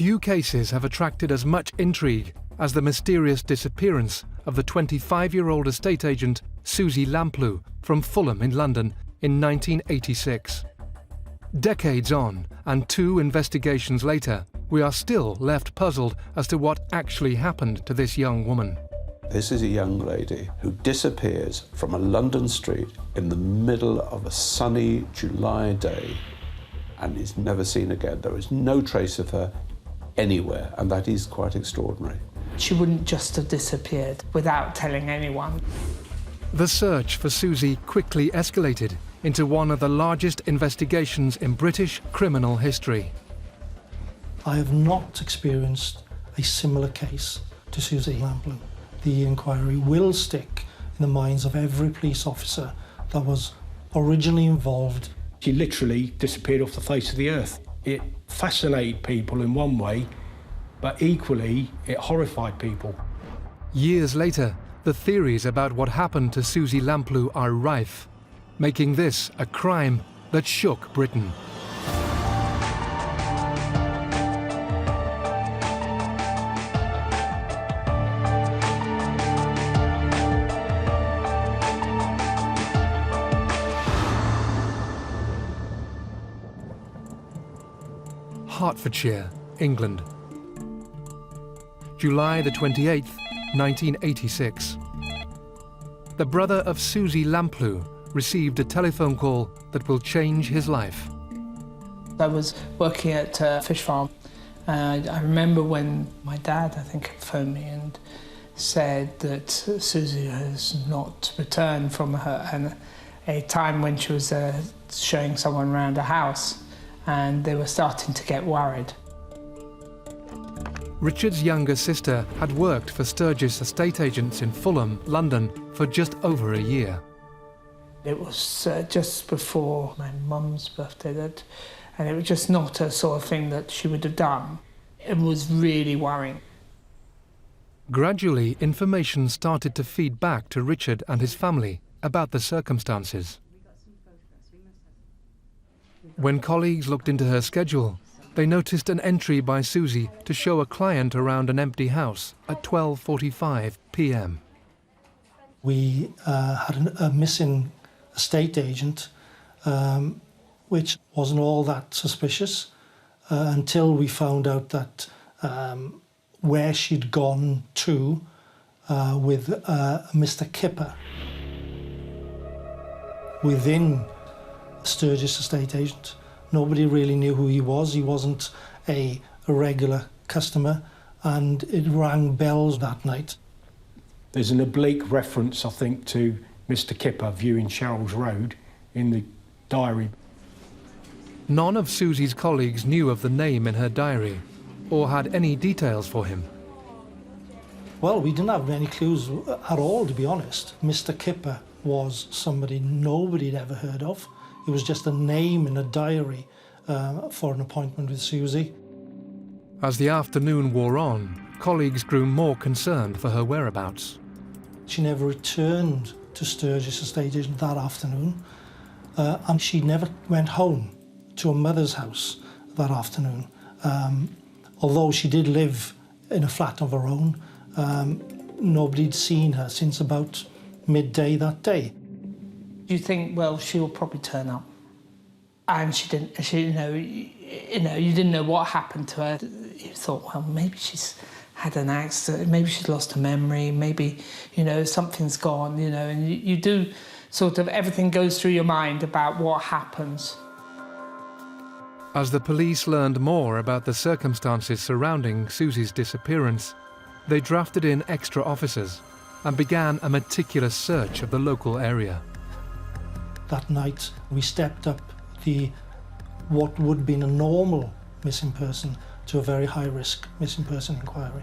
Few cases have attracted as much intrigue as the mysterious disappearance of the 25-year-old estate agent Suzie Lamplugh from Fulham in London in 1986. Decades on, and 2 investigations later, we are still left puzzled as to what actually happened to this young woman. This is a young lady who disappears from a London street in the middle of a sunny July day and is never seen again. There is no trace of her anywhere, and that is quite extraordinary. She wouldn't just have disappeared without telling anyone. The search for Suzy quickly escalated into one of the largest investigations in British criminal history. I have not experienced a similar case to Suzie Lamplugh. The inquiry will stick in the minds of every police officer that was originally involved. She literally disappeared off the face of the earth. It fascinated people in one way, but equally it horrified people. Years later, the theories about what happened to Suzie Lamplugh are rife, making this a crime that shook Britain. Hertfordshire, England. July the 28th, 1986. The brother of Suzie Lamplugh received a telephone call that will change his life. I was working at a fish farm, and I remember when my dad, I think, phoned me and said that Suzie has not returned from a time when she was showing someone around a house, and they were starting to get worried. Richard's younger sister had worked for Sturgis estate agents in Fulham, London, for just over a year. It was just before my mum's birthday, and it was just not a sort of thing that she would have done. It was really worrying. Gradually, information started to feed back to Richard and his family about the circumstances. When colleagues looked into her schedule, they noticed an entry by Suzy to show a client around an empty house at 12:45 p.m. We had a missing estate agent, which wasn't all that suspicious until we found out that where she'd gone to with Mr Kipper within Sturgis estate agent. Nobody really knew who he was. He wasn't a regular customer, and it rang bells that night. There's an oblique reference, I think, to Mr Kipper viewing Cheryl's Road in the diary. None of Suzy's colleagues knew of the name in her diary or had any details for him. Well, we didn't have any clues at all, to be honest. Mr Kipper was somebody nobody'd ever heard of. It was just a name in a diary for an appointment with Suzy. As the afternoon wore on, colleagues grew more concerned for her whereabouts. She never returned to Sturgis estate agent that afternoon, and she never went home to her mother's house that afternoon. Although she did live in a flat of her own, nobody'd seen her since about midday that day. You think, well, she'll probably turn up, and she didn't. You didn't know what happened to her. You thought, well, maybe she's had an accident, maybe she's lost her memory, maybe something's gone. And you do sort of, everything goes through your mind about what happens. As the police learned more about the circumstances surrounding Suzy's disappearance, they drafted in extra officers and began a meticulous search of the local area. That night, we stepped up what would have been a normal missing person to a very high-risk missing person inquiry.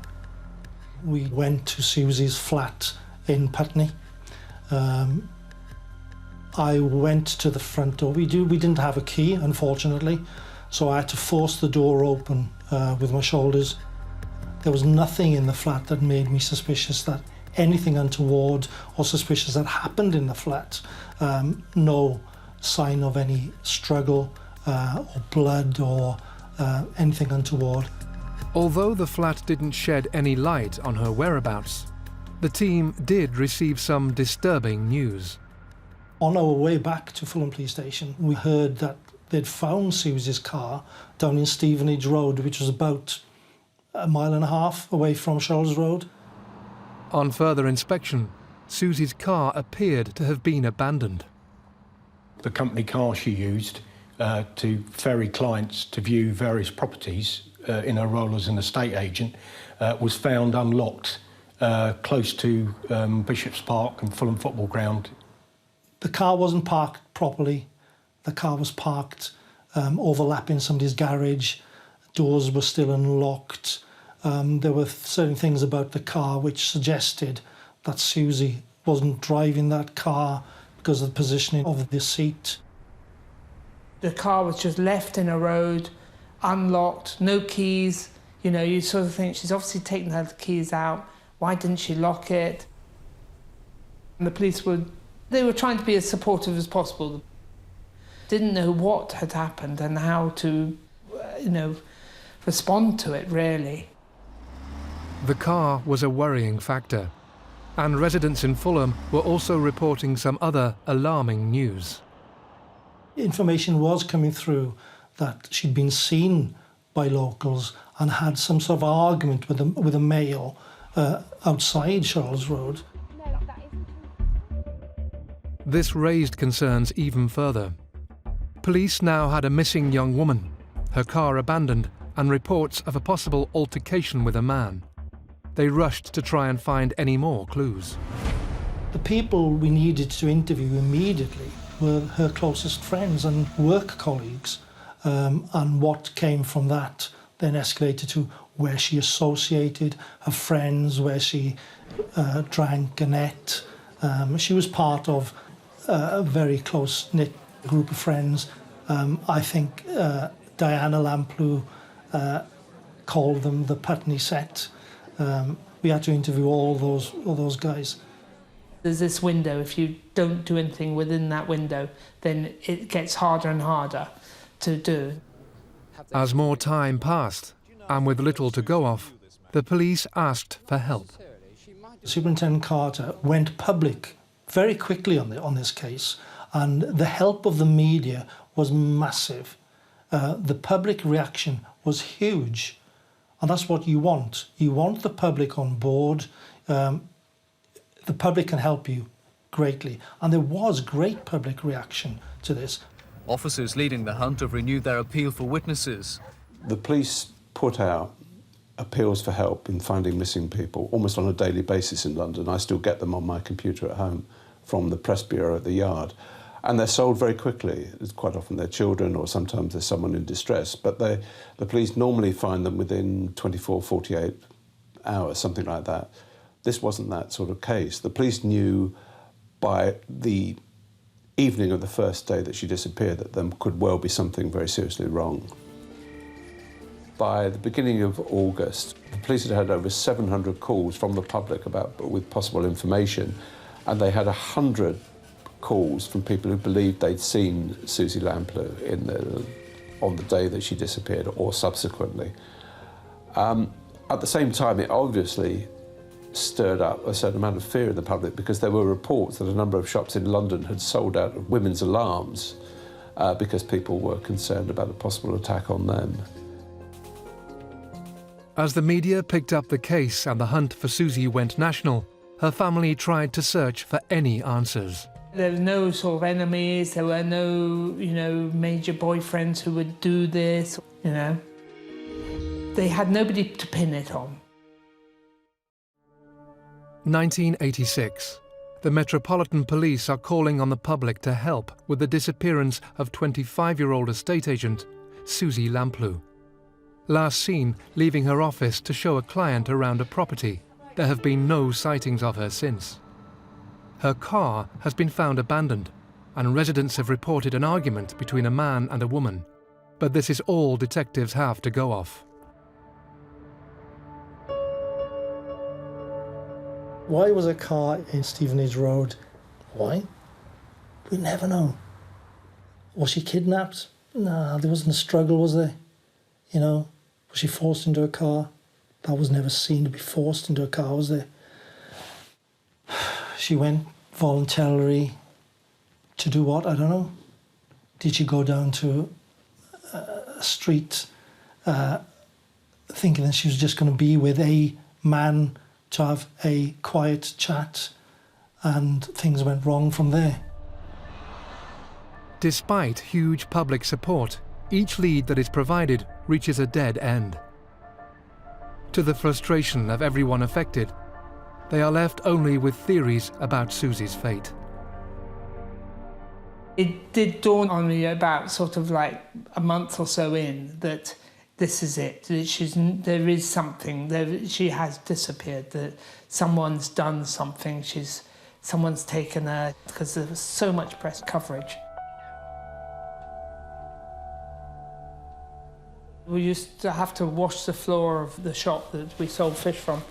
We went to Suzy's flat in Putney. I went to the front door. We didn't have a key, unfortunately, so I had to force the door open with my shoulders. There was nothing in the flat that made me suspicious that anything untoward or suspicious had happened in the flat. No sign of any struggle or blood or anything untoward. Although the flat didn't shed any light on her whereabouts, the team did receive some disturbing news. On our way back to Fulham Police Station, we heard that they'd found Susie's car down in Stevenage Road, which was about a mile and a half away from Charles Road. On further inspection, Susie's car appeared to have been abandoned. The company car she used to ferry clients to view various properties in her role as an estate agent was found unlocked close to Bishop's Park and Fulham Football Ground. The car wasn't parked properly. The car was parked overlapping somebody's garage. Doors were still unlocked. There were certain things about the car which suggested that Susie wasn't driving that car because of the positioning of the seat. The car was just left in a road, unlocked, no keys. You know, you sort of think she's obviously taken her keys out. Why didn't she lock it? And the police were trying to be as supportive as possible. Didn't know what had happened and how to, respond to it, really. The car was a worrying factor, and residents in Fulham were also reporting some other alarming news. Information was coming through that she'd been seen by locals and had some sort of argument with a male outside Charles Road. This raised concerns even further. Police now had a missing young woman, her car abandoned, and reports of a possible altercation with a man. They rushed to try and find any more clues. The people we needed to interview immediately were her closest friends and work colleagues, and what came from that then escalated to where she associated, her friends, where she drank and ate. She was part of a very close-knit group of friends. I think Diana Lamplugh called them the Putney set. We had to interview all those guys. There's this window. If you don't do anything within that window, then it gets harder and harder to do. As more time passed, and with little to go off, the police asked for help. Superintendent Carter went public very quickly on this case, and the help of the media was massive. The public reaction was huge, and that's what you want. You want the public on board. The public can help you greatly, and there was great public reaction to this. Officers leading the hunt have renewed their appeal for witnesses. The police put out appeals for help in finding missing people almost on a daily basis in London. I still get them on my computer at home from the press bureau at the Yard. And they're sold very quickly. It's quite often they're children or sometimes there's someone in distress. But the police normally find them within 24, 48 hours, something like that. This wasn't that sort of case. The police knew by the evening of the first day that she disappeared that there could well be something very seriously wrong. By the beginning of August, the police had had over 700 calls from the public with possible information, and they had 100 calls from people who believed they'd seen Suzie Lamplugh on the day that she disappeared or subsequently. At the same time, it obviously stirred up a certain amount of fear in the public because there were reports that a number of shops in London had sold out of women's alarms because people were concerned about a possible attack on them. As the media picked up the case and the hunt for Suzie went national, her family tried to search for any answers. There were no sort of enemies, there were no, major boyfriends who would do this, They had nobody to pin it on. 1986. The Metropolitan Police are calling on the public to help with the disappearance of 25-year-old estate agent Suzie Lamplugh. Last seen leaving her office to show a client around a property. There have been no sightings of her since. Her car has been found abandoned, and residents have reported an argument between a man and a woman. But this is all detectives have to go off. Why was a car in Stevenage Road? Why? We never know. Was she kidnapped? No, there wasn't a struggle, was there? Was Was she forced into a car? That was never seen to be forced into a car, was there? She went voluntarily to do what? I don't know. Did she go down to a street thinking that she was just going to be with a man to have a quiet chat, and things went wrong from there? Despite huge public support, each lead that is provided reaches a dead end. To the frustration of everyone affected, they are left only with theories about Susie's fate. It did dawn on me about sort of like a month or so in that this is it. That there is something. She has disappeared. That someone's done something. Someone's taken her, because there was so much press coverage. We used to have to wash the floor of the shop that we sold fish from,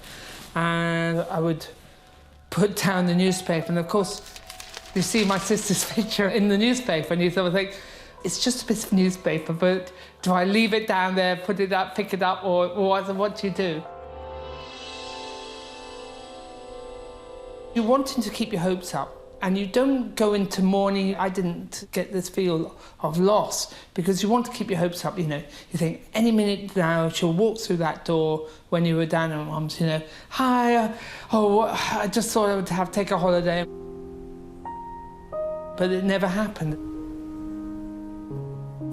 and I would put down the newspaper, and of course you see my sister's picture in the newspaper, and you sort of think, it's just a bit of newspaper, but do I leave it down there, put it up, pick it up, or what do you do? You're wanting to keep your hopes up, and you don't go into mourning. I didn't get this feel of loss, because you want to keep your hopes up, you know. You think, any minute now she'll walk through that door when you were down at Mum's, you know, hi, I just thought I would take a holiday. But it never happened.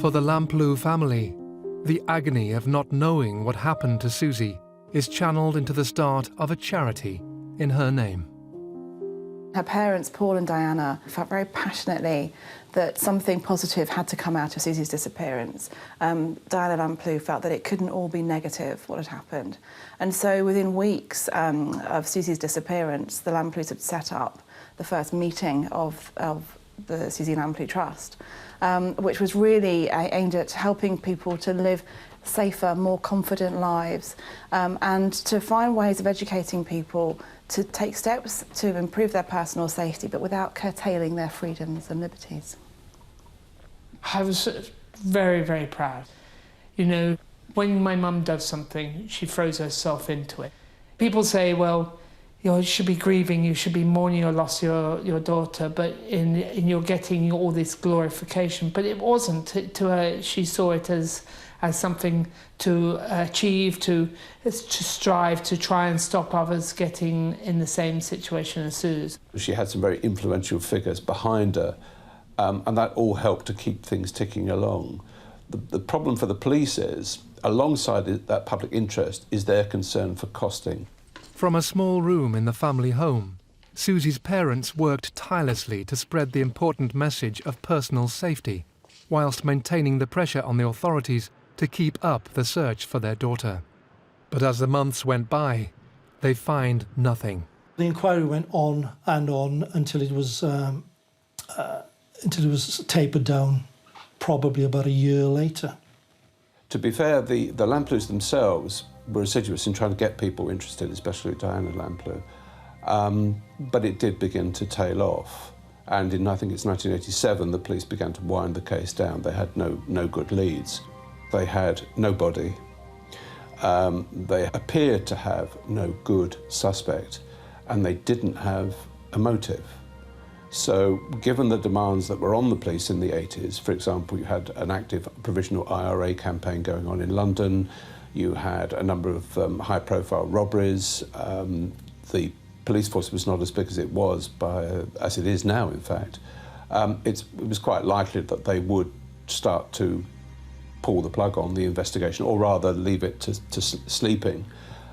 For the Lamplugh family, the agony of not knowing what happened to Susie is channeled into the start of a charity in her name. Her parents, Paul and Diana, felt very passionately that something positive had to come out of Susie's disappearance. Diana Lamplugh felt that it couldn't all be negative, what had happened. And so within weeks of Susie's disappearance, the Lamplughs had set up the first meeting of the Suzie Lamplugh Trust, which was really aimed at helping people to live safer, more confident lives, and to find ways of educating people to take steps to improve their personal safety, but without curtailing their freedoms and liberties. I was very, very proud. You know, when my mum does something, she throws herself into it. People say, well, you should be grieving, you should be mourning your loss of your daughter, but in you're getting all this glorification. But it wasn't. To her, she saw it as something to achieve, to strive, to try and stop others getting in the same situation as Suze. She had some very influential figures behind her, and that all helped to keep things ticking along. The problem for the police is, alongside that public interest, is their concern for costing. From a small room in the family home, Susie's parents worked tirelessly to spread the important message of personal safety, whilst maintaining the pressure on the authorities to keep up the search for their daughter. But as the months went by, they find nothing. The inquiry went on until it was tapered down, probably about a year later. To be fair, the Lamplughs themselves were assiduous in trying to get people interested, especially Diana Lamplugh. But it did begin to tail off. And in, I think it's 1987, the police began to wind the case down. They had no good leads. They had no body. They appeared to have no good suspect, and they didn't have a motive. So given the demands that were on the police in the 80s, for example, you had an active provisional IRA campaign going on in London, you had a number of high-profile robberies. The police force was not as big as it was, as it is now, in fact. It was quite likely that they would start to pull the plug on the investigation, or rather leave it to sleeping.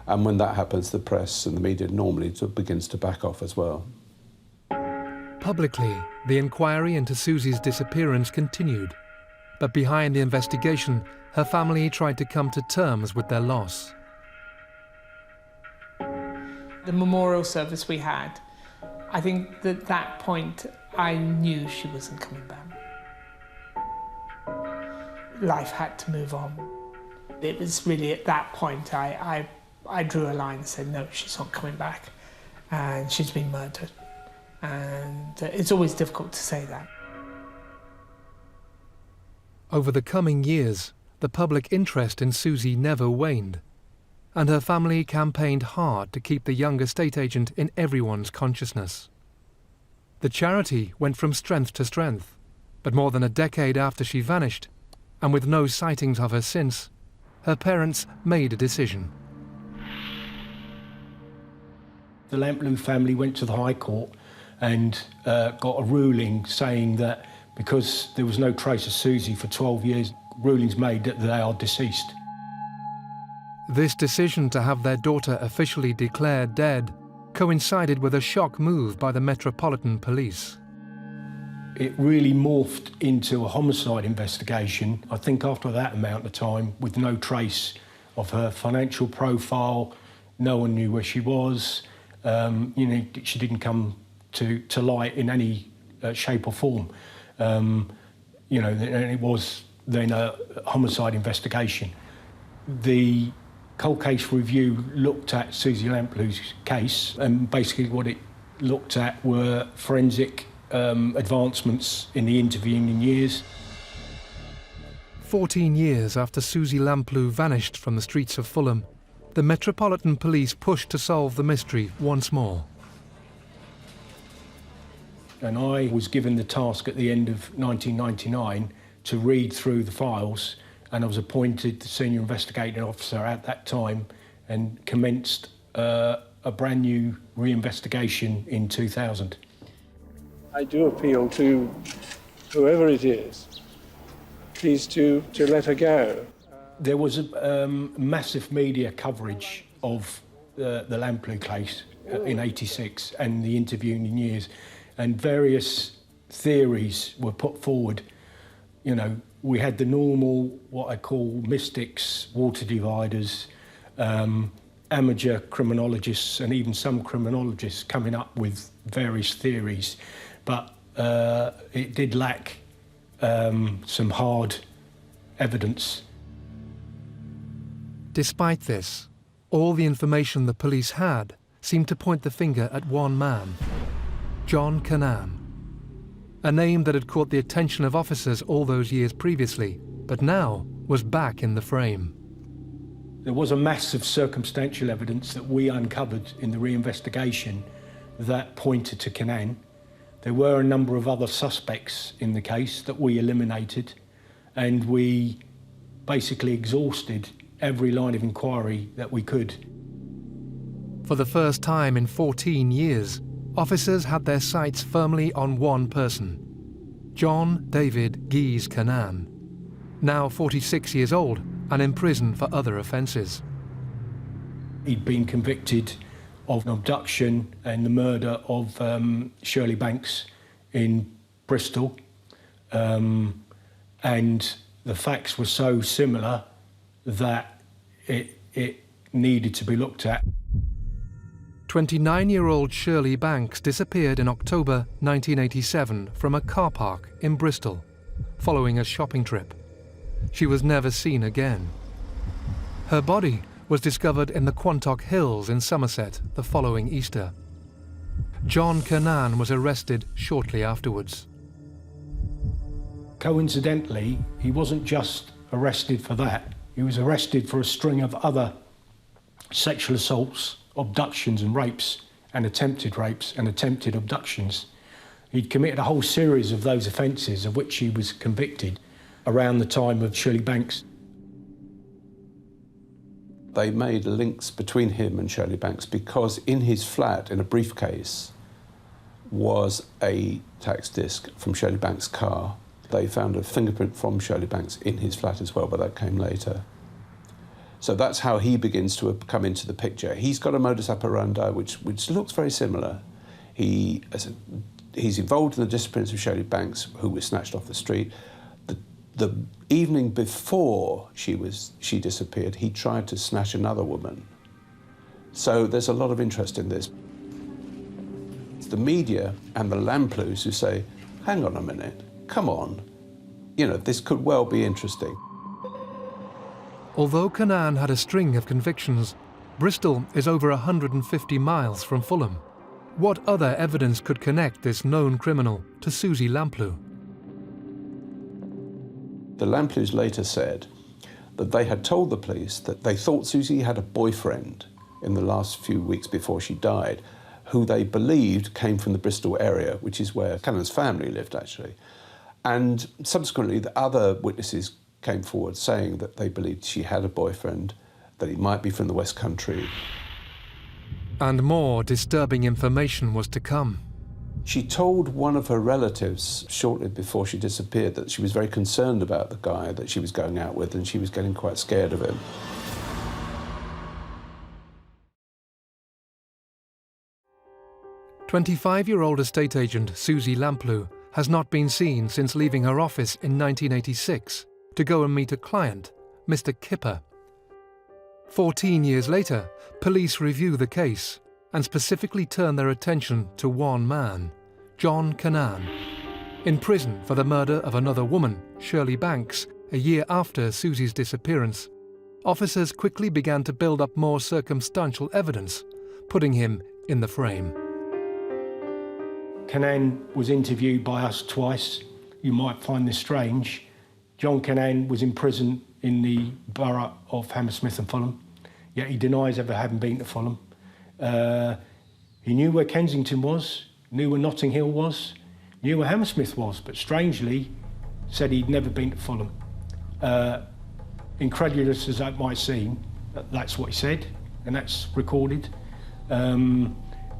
And when that happens, the press and the media normally begins to back off as well. Publicly, the inquiry into Susie's disappearance continued, but behind the investigation, her family tried to come to terms with their loss. The memorial service we had, I think at that point I knew she wasn't coming back. Life had to move on. It was really at that point I drew a line and said, no, she's not coming back, and she's been murdered. And it's always difficult to say that. Over the coming years, the public interest in Suzy never waned, and her family campaigned hard to keep the young estate agent in everyone's consciousness. The charity went from strength to strength, but more than a decade after she vanished, and with no sightings of her since, her parents made a decision. The Lamplugh family went to the High Court and got a ruling saying that because there was no trace of Suzy for 12 years, rulings made that they are deceased. This decision to have their daughter officially declared dead coincided with a shock move by the Metropolitan Police. It really morphed into a homicide investigation, I think after that amount of time, with no trace of her financial profile. No one knew where she was. She didn't come to light in any shape or form. And it was then a homicide investigation. The Cold Case Review looked at Suzie Lamplug's case, and basically what it looked at were forensic advancements in the intervening years. 14 years after Suzie Lamplugh vanished from the streets of Fulham, the Metropolitan Police pushed to solve the mystery once more. And I was given the task at the end of 1999 to read through the files, and I was appointed the senior investigating officer at that time and commenced a brand new reinvestigation in 2000. I do appeal to whoever it is, please to let her go. There was a massive media coverage of the Lamplugh case in '86 and the intervening years, and various theories were put forward. We had the normal, what I call mystics, water dividers, amateur criminologists, and even some criminologists coming up with various theories. But it did lack some hard evidence. Despite this, all the information the police had seemed to point the finger at one man, John Cannan. A name that had caught the attention of officers all those years previously, but now was back in the frame. There was a mass of circumstantial evidence that we uncovered in the reinvestigation that pointed to Cannan. There were a number of other suspects in the case that we eliminated, and we basically exhausted every line of inquiry that we could. For the first time in 14 years, officers had their sights firmly on one person, John David Guise Cannan, now 46 years old and in prison for other offences. He'd been convicted of an abduction and the murder of Shirley Banks in Bristol, and the facts were so similar that it needed to be looked at. 29-year-old Shirley Banks disappeared in October 1987 from a car park in Bristol, following a shopping trip. She was never seen again. Her body was discovered in the Quantock Hills in Somerset the following Easter. John Cannan was arrested shortly afterwards. Coincidentally, he wasn't just arrested for that. He was arrested for a string of other sexual assaults, abductions and rapes, and attempted abductions. He'd committed a whole series of those offences of which he was convicted around the time of Shirley Banks. They made links between him and Shirley Banks because in his flat, in a briefcase, was a tax disc from Shirley Banks' car. They found a fingerprint from Shirley Banks in his flat as well, but that came later. So that's how he begins to come into the picture. He's got a modus operandi which looks very similar. He's involved in the disappearance of Shirley Banks, who was snatched off the street. The evening before she disappeared, he tried to snatch another woman. So there's a lot of interest in this. It's the media and the Lamplughs who say, hang on a minute, come on, this could well be interesting. Although Cannan had a string of convictions, Bristol is over 150 miles from Fulham. What other evidence could connect this known criminal to Suzie Lamplugh? The Lamplughs later said that they had told the police that they thought Suzy had a boyfriend in the last few weeks before she died, who they believed came from the Bristol area, which is where Cannan's family lived, actually. And subsequently, the other witnesses came forward saying that they believed she had a boyfriend, that he might be from the West Country. And more disturbing information was to come. She told one of her relatives shortly before she disappeared that she was very concerned about the guy that she was going out with, and she was getting quite scared of him. "25-year-old estate agent Suzie Lamplugh has not been seen since leaving her office in 1986 to go and meet a client, Mr Kipper. 14 years later, police review the case and specifically turn their attention to one man, John Cannan. In prison for the murder of another woman, Shirley Banks, a year after Suzy's disappearance, officers quickly began to build up more circumstantial evidence, putting him in the frame. Cannan was interviewed by us twice. You might find this strange. John Cannan was in prison in the borough of Hammersmith and Fulham, yet he denies ever having been to Fulham. He knew where Kensington was, knew where Notting Hill was, knew where Hammersmith was, but strangely said he'd never been to Fulham. Incredulous as that might seem, that's what he said, and that's recorded.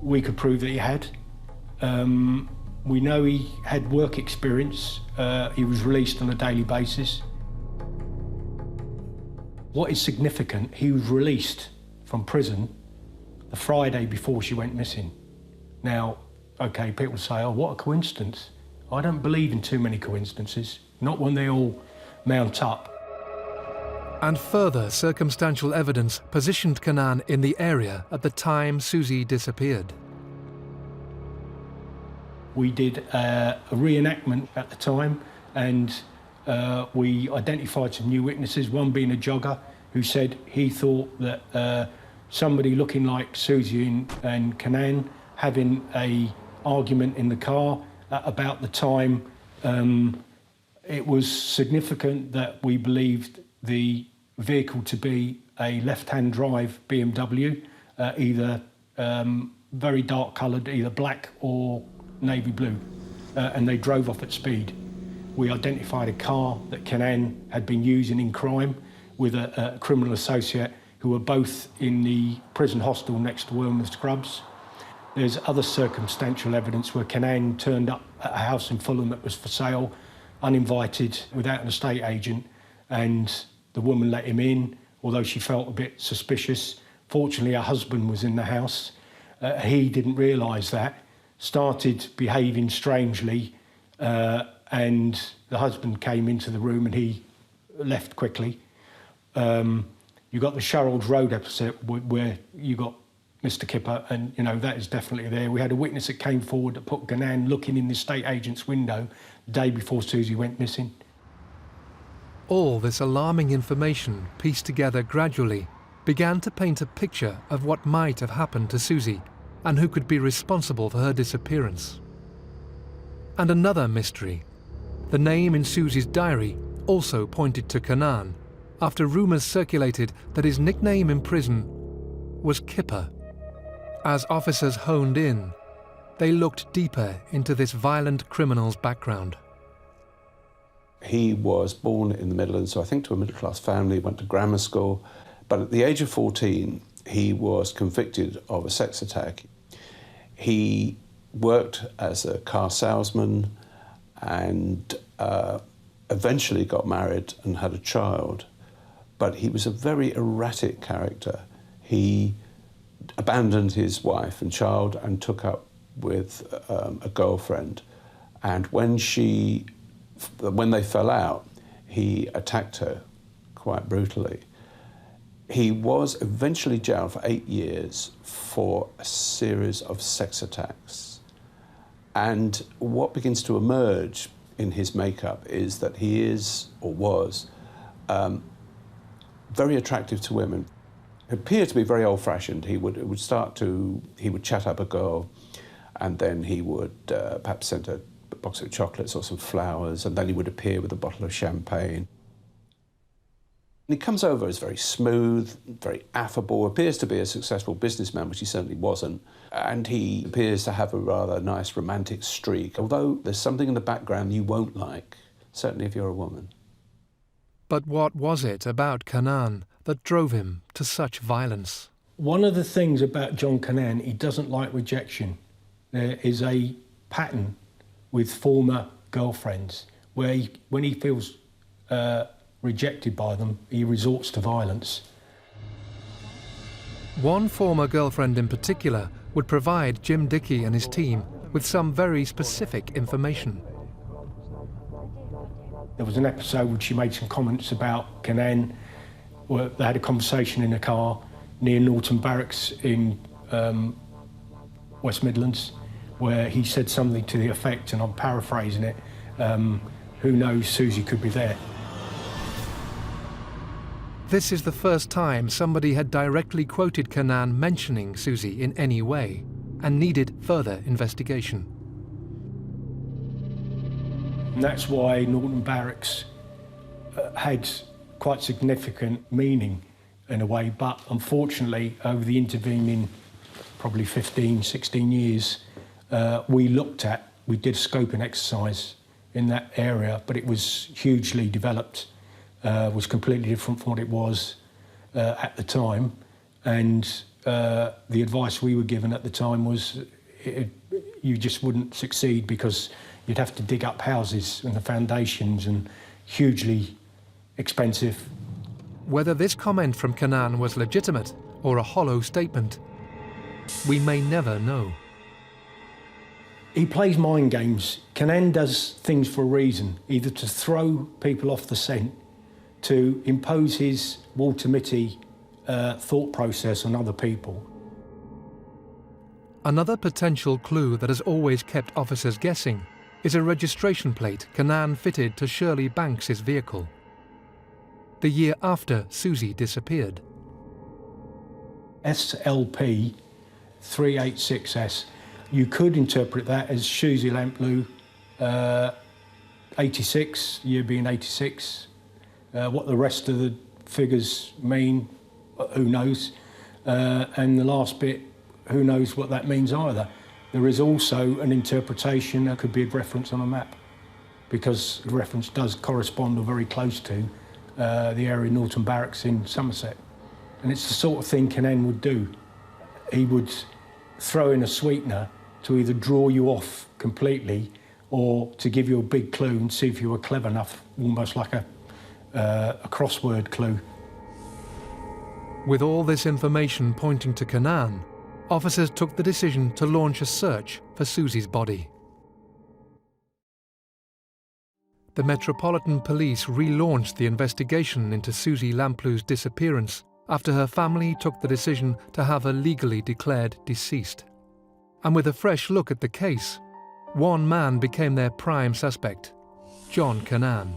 We could prove that he had. We know he had work experience. He was released on a daily basis. What is significant, he was released from prison the Friday before she went missing. Now, okay, people say, oh, what a coincidence. I don't believe in too many coincidences, not when they all mount up. And further circumstantial evidence positioned Cannan in the area at the time Suzy disappeared. We did a reenactment at the time, and we identified some new witnesses, one being a jogger who said he thought that somebody looking like Suzy and Cannan having an argument in the car at about the time. It was significant that we believed the vehicle to be a left-hand drive BMW, either very dark coloured, either black or navy blue, and they drove off at speed. We identified a car that Cannan had been using in crime with a criminal associate who were both in the prison hostel next to Wormwood Scrubs. There's other circumstantial evidence where Cannan turned up at a house in Fulham that was for sale, uninvited, without an estate agent, and the woman let him in, although she felt a bit suspicious. Fortunately, her husband was in the house. He didn't realise that, started behaving strangely, and the husband came into the room and he left quickly. You got the Sherrolds Road episode where you got Mr Kipper, and you know that is definitely there. We had a witness that came forward that put Cannan looking in the estate agent's window the day before Suzy went missing. All this alarming information, pieced together gradually, began to paint a picture of what might have happened to Suzy and who could be responsible for her disappearance. And another mystery. The name in Suzy's diary also pointed to Cannan, after rumours circulated that his nickname in prison was Kipper. As officers honed in, they looked deeper into this violent criminal's background. He was born in the Midlands, so I think to a middle-class family, went to grammar school, but at the age of 14, he was convicted of a sex attack. He worked as a car salesman and eventually got married and had a child, but he was a very erratic character. He abandoned his wife and child and took up with a girlfriend, and when they fell out, he attacked her quite brutally. He was eventually jailed for 8 years for a series of sex attacks. And what begins to emerge in his makeup is that he is, or was, very attractive to women. He appeared to be very old-fashioned. He would chat up a girl, and then he would perhaps send a box of chocolates or some flowers, and then he would appear with a bottle of champagne. He comes over as very smooth, very affable, appears to be a successful businessman, which he certainly wasn't, and he appears to have a rather nice romantic streak, although there's something in the background you won't like, certainly if you're a woman. But what was it about Cannan that drove him to such violence? One of the things about John Cannan, he doesn't like rejection. There is a pattern with former girlfriends where when he feels rejected by them, he resorts to violence. One former girlfriend in particular would provide Jim Dickey and his team with some very specific information. There was an episode where she made some comments about Cannan, where they had a conversation in a car near Norton Barracks in West Midlands, where he said something to the effect, and I'm paraphrasing it, who knows, Suzy could be there. This is the first time somebody had directly quoted Cannan mentioning Suzy in any way, and needed further investigation. And that's why Norton Barracks had quite significant meaning in a way, but unfortunately over the intervening probably 15, 16 years, we did a scoping exercise in that area, but it was hugely developed, was completely different from what it was at the time. And the advice we were given at the time was you just wouldn't succeed because you'd have to dig up houses and the foundations, and hugely expensive. Whether this comment from Cannan was legitimate or a hollow statement, we may never know. He plays mind games. Cannan does things for a reason, either to throw people off the scent, to impose his Walter Mitty thought process on other people. Another potential clue that has always kept officers guessing is a registration plate Cannan fitted to Shirley Banks's vehicle, the year after Suzy disappeared. SLP 386S. You could interpret that as Suzie Lamplugh, 86, year being 86. What the rest of the figures mean, who knows? And the last bit, who knows what that means either. There is also an interpretation that could be a reference on a map, because the reference does correspond or very close to the area Norton Barracks in Somerset. And it's the sort of thing Cannan would do. He would throw in a sweetener to either draw you off completely or to give you a big clue and see if you were clever enough, almost like a crossword clue. With all this information pointing to Cannan, officers took the decision to launch a search for Suzy's body. The Metropolitan Police relaunched the investigation into Suzie Lamplug's disappearance after her family took the decision to have her legally declared deceased. And with a fresh look at the case, one man became their prime suspect, John Cannan.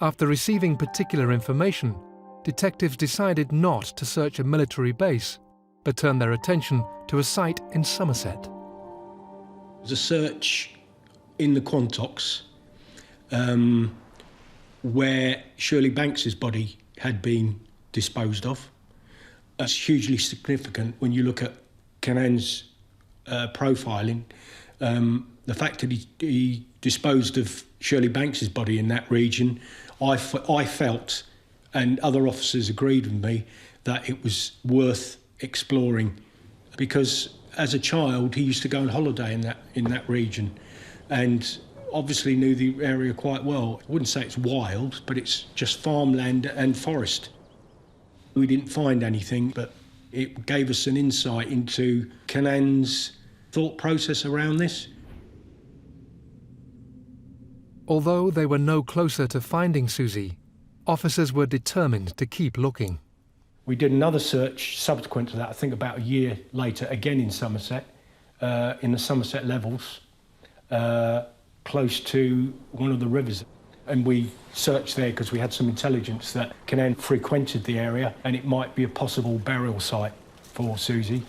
After receiving particular information, detectives decided not to search a military base, but turned their attention to a site in Somerset. There was a search in the Quantocks where Shirley Banks's body had been disposed of. That's hugely significant when you look at Cannan's profiling. The fact that he disposed of Shirley Banks's body in that region, I felt, and other officers agreed with me, that it was worth exploring, because as a child he used to go on holiday in that region and obviously knew the area quite well. I wouldn't say it's wild, but it's just farmland and forest. We didn't find anything, but it gave us an insight into Cannan's thought process around this. Although they were no closer to finding Suzy, officers were determined to keep looking. We did another search subsequent to that, I think about a year later, again in Somerset, in the Somerset Levels, close to one of the rivers. And we searched there because we had some intelligence that Cannan frequented the area and it might be a possible burial site for Suzy.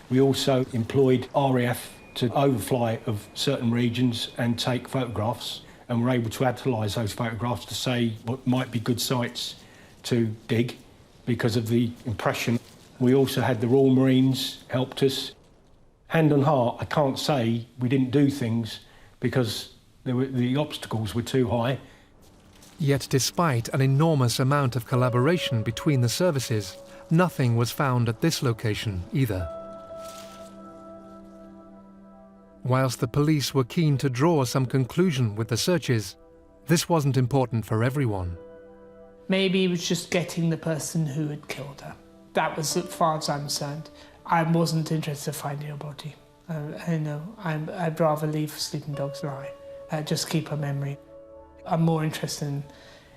We also employed RAF to overfly of certain regions and take photographs, and were able to analyse those photographs to say what might be good sites to dig because of the impression. We also had the Royal Marines helped us. Hand on heart, I can't say we didn't do things because the obstacles were too high. Yet despite an enormous amount of collaboration between the services, nothing was found at this location either. Whilst the police were keen to draw some conclusion with the searches, this wasn't important for everyone. Maybe it was just getting the person who had killed her. That was as far as I'm concerned. I wasn't interested in finding her body. I'd rather leave sleeping dogs lie. Just keep her memory. I'm more interested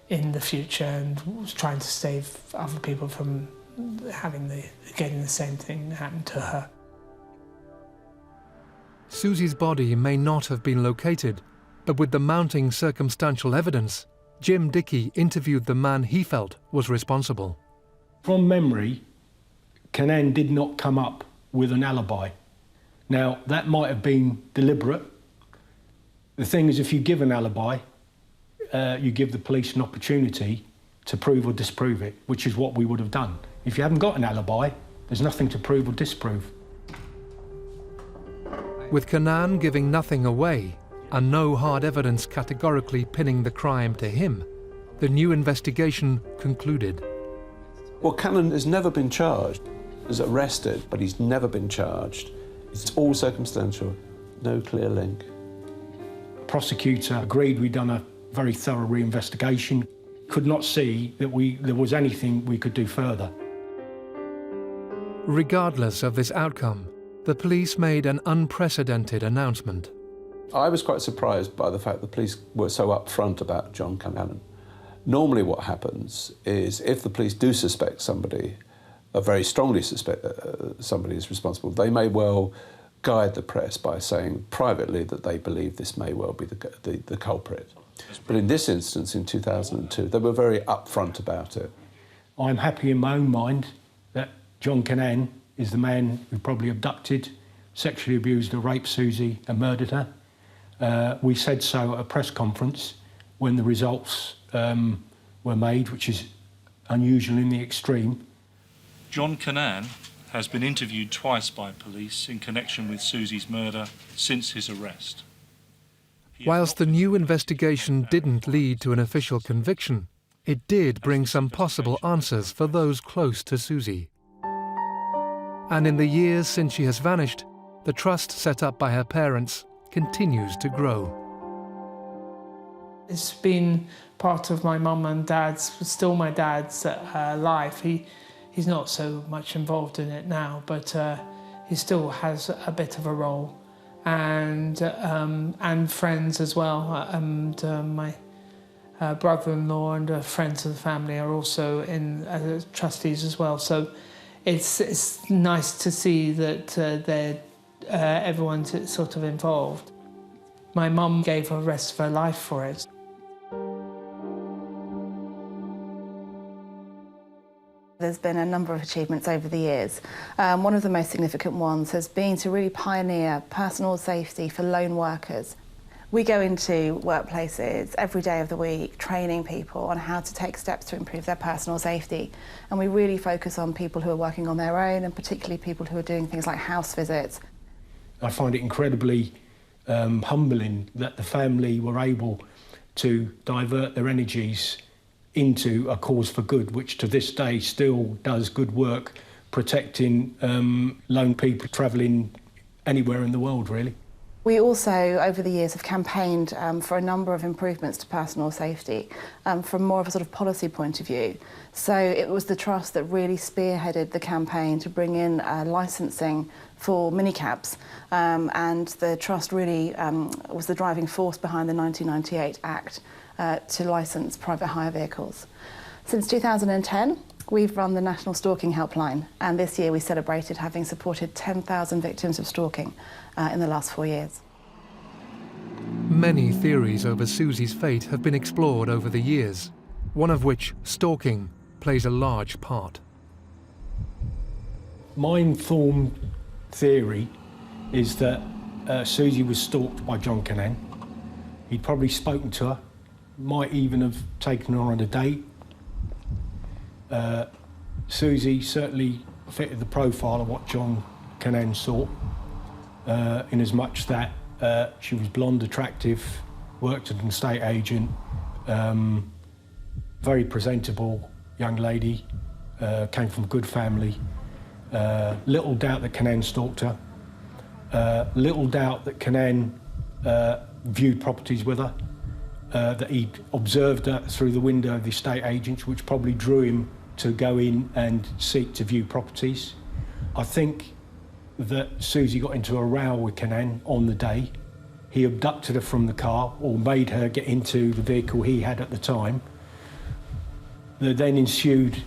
in the future and trying to save other people from getting the same thing happen to her. Susie's body may not have been located, but with the mounting circumstantial evidence, Jim Dickey interviewed the man he felt was responsible. From memory, Cannan did not come up with an alibi. Now, that might have been deliberate. The thing is, if you give an alibi, you give the police an opportunity to prove or disprove it, which is what we would have done. If you haven't got an alibi, there's nothing to prove or disprove. With Cannan giving nothing away and no hard evidence categorically pinning the crime to him, the new investigation concluded. Well, Cannan has never been charged. He's arrested, but he's never been charged. It's all circumstantial, no clear link. The prosecutor agreed we'd done a very thorough reinvestigation. Could not see that there was anything we could do further. Regardless of this outcome, the police made an unprecedented announcement. I was quite surprised by the fact the police were so upfront about John Cannan. Normally what happens is if the police do suspect somebody, very strongly suspect somebody is responsible, they may well guide the press by saying privately that they believe this may well be the culprit. But in this instance, in 2002, they were very upfront about it. I'm happy in my own mind that John Cannan is the man who probably abducted, sexually abused or raped Suzy and murdered her. We said so at a press conference when the results were made, which is unusual in the extreme. John Cannan has been interviewed twice by police in connection with Suzy's murder since his arrest. Whilst the new investigation didn't lead to an official conviction, it did bring some possible answers for those close to Suzy. And in the years since she has vanished, the trust set up by her parents continues to grow. It's been part of my mum and dad's, still my dad's life. He's not so much involved in it now, but he still has a bit of a role. And friends as well. And my brother-in-law and friends of the family are also in trustees as well. So it's nice to see that everyone's sort of involved. My mum gave the rest of her life for it. There's been a number of achievements over the years. One of the most significant ones has been to really pioneer personal safety for lone workers. We go into workplaces every day of the week training people on how to take steps to improve their personal safety. And we really focus on people who are working on their own and particularly people who are doing things like house visits. I find it incredibly humbling that the family were able to divert their energies into a cause for good, which to this day still does good work protecting lone people travelling anywhere in the world, really. We also, over the years, have campaigned for a number of improvements to personal safety from more of a sort of policy point of view. So it was the Trust that really spearheaded the campaign to bring in licensing for minicabs, and the Trust really was the driving force behind the 1998 Act to licence private hire vehicles. Since 2010, we've run the National Stalking Helpline, and this year we celebrated having supported 10,000 victims of stalking in the last 4 years. Many theories over Suzy's fate have been explored over the years, one of which, stalking, plays a large part. My informed theory is that Suzy was stalked by John Cannan. He'd probably spoken to her, might even have taken her on a date. Suzy certainly fitted the profile of what John Cannan sought, in as much that she was blonde, attractive, worked as an estate agent, very presentable young lady, came from a good family. Little doubt that Cannan stalked her. Little doubt that Cannan viewed properties with her, that he'd observed her through the window of the estate agents, which probably drew him to go in and seek to view properties. I think that Suzy got into a row with Cannan on the day. He abducted her from the car, or made her get into the vehicle he had at the time. There then ensued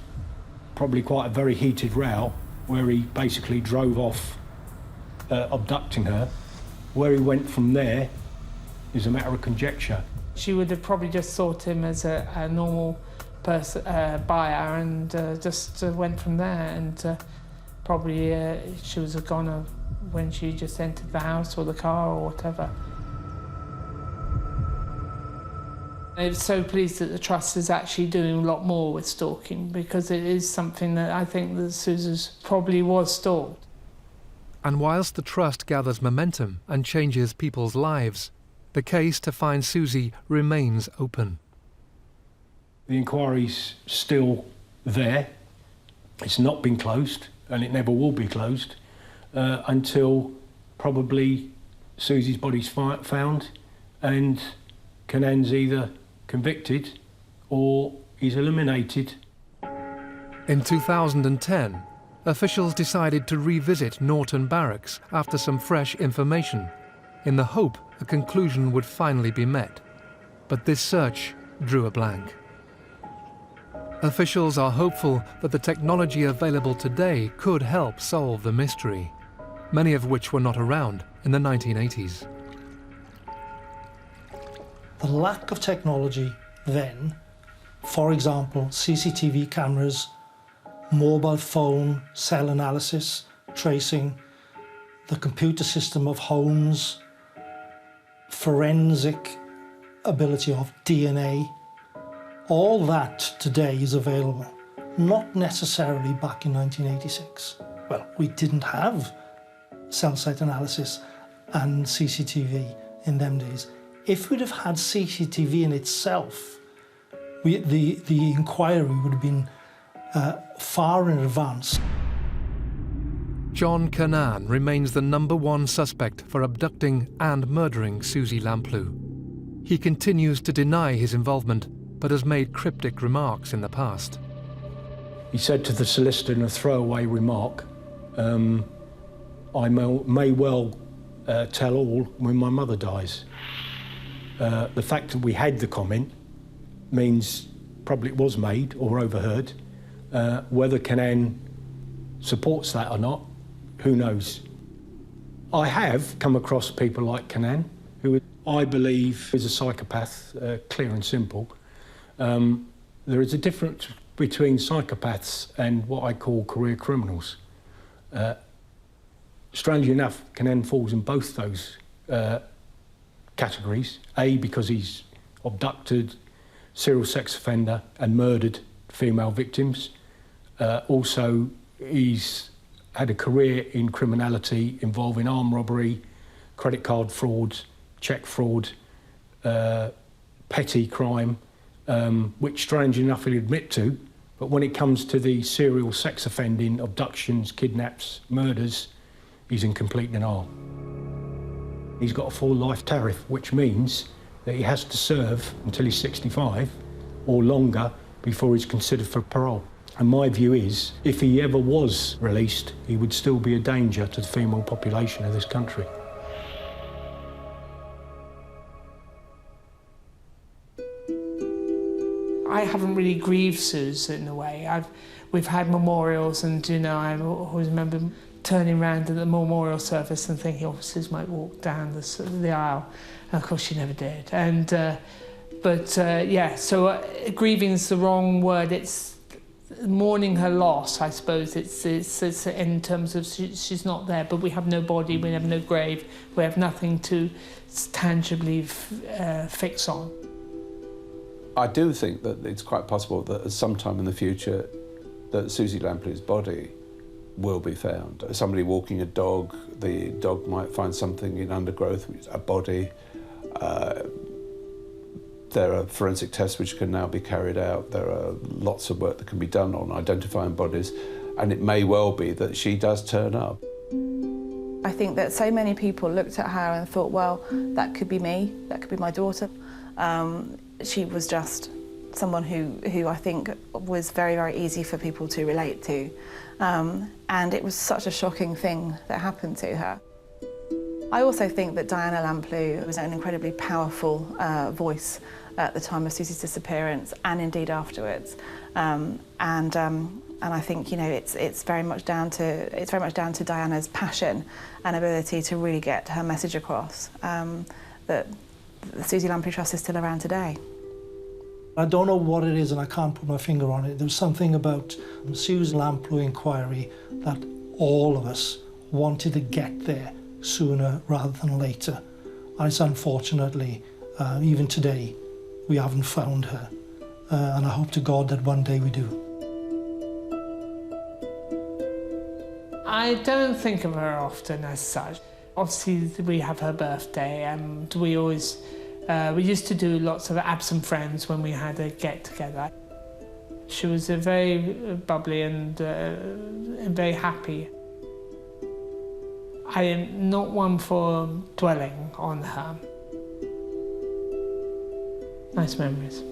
probably quite a very heated row, where he basically drove off, abducting her. Where he went from there is a matter of conjecture. She would have probably just thought him as a normal person, buyer, and just went from there. And probably she was a goner when she just entered the house or the car or whatever. I'm so pleased that the Trust is actually doing a lot more with stalking, because it is something that I think that Susie probably was stalked. And whilst the Trust gathers momentum and changes people's lives, the case to find Suzy remains open. The inquiry's still there. It's not been closed, and it never will be closed until probably Suzy's body's found and Cannan's either convicted or he's eliminated. In 2010, officials decided to revisit Norton Barracks after some fresh information, in the hope a conclusion would finally be met. But this search drew a blank. Officials are hopeful that the technology available today could help solve the mystery, many of which were not around in the 1980s. The lack of technology then, for example, CCTV cameras, mobile phone, cell analysis, tracing, the computer system of homes, forensic ability of DNA, all that today is available, not necessarily back in 1986. Well, we didn't have cell site analysis and CCTV in them days. If we'd have had CCTV in itself, the inquiry would have been far in advance. John Cannan remains the #1 suspect for abducting and murdering Suzie Lamplugh. He continues to deny his involvement, but has made cryptic remarks in the past. He said to the solicitor in a throwaway remark, I may well tell all when my mother dies. The fact that we had the comment means probably it was made or overheard. Whether Cannan supports that or not, who knows? I have come across people like Cannan, who I believe is a psychopath, clear and simple. There is a difference between psychopaths and what I call career criminals. Strangely enough, Cannan falls in both those categories. A, because he's abducted, serial sex offender and murdered female victims. Also, he's had a career in criminality involving armed robbery, credit card fraud, cheque fraud, petty crime, which strangely enough he'll admit to, but when it comes to the serial sex offending, abductions, kidnaps, murders, he's in complete denial. He's got a full life tariff, which means that he has to serve until he's 65 or longer before he's considered for parole. And my view is, if he ever was released, he would still be a danger to the female population of this country. I haven't really grieved Suze in a way. We've had memorials, and I always remember turning around at the memorial service and thinking, oh, Suze might walk down the aisle. And of course she never did. And so grieving is the wrong word. It's mourning her loss, I suppose. It's in terms of she's not there, but we have no body, we have no grave, we have nothing to tangibly fix on. I do think that it's quite possible that at some time in the future that Suzie Lamplug's body will be found. Somebody walking a dog, the dog might find something in undergrowth, which is a body. There are forensic tests which can now be carried out. There are lots of work that can be done on identifying bodies, and it may well be that she does turn up. I think that so many people looked at her and thought, well, that could be me, that could be my daughter. She was just someone who I think was very, very easy for people to relate to. And it was such a shocking thing that happened to her. I also think that Diana Lamplugh was an incredibly powerful voice at the time of Susie's disappearance and indeed afterwards. And I think, you know, it's very much down to Diana's passion and ability to really get her message across, that the Suzie Lamplugh Trust is still around today. I don't know what it is and I can't put my finger on it. There was something about the Suzie Lamplugh inquiry that all of us wanted to get there sooner rather than later. And it's unfortunately, even today, we haven't found her. And I hope to God that one day we do. I don't think of her often as such. Obviously, we have her birthday, and we always we used to do lots of absent friends when we had a get-together. She was a very bubbly and very happy. I am not one for dwelling on her. Nice memories.